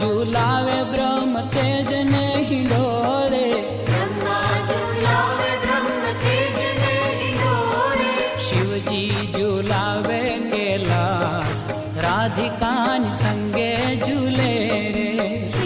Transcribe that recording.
झूलावे ब्रह्म तेज ने हिंडोळे, शिवजी झूलावे कैलास, राधिका संगे झूले रे।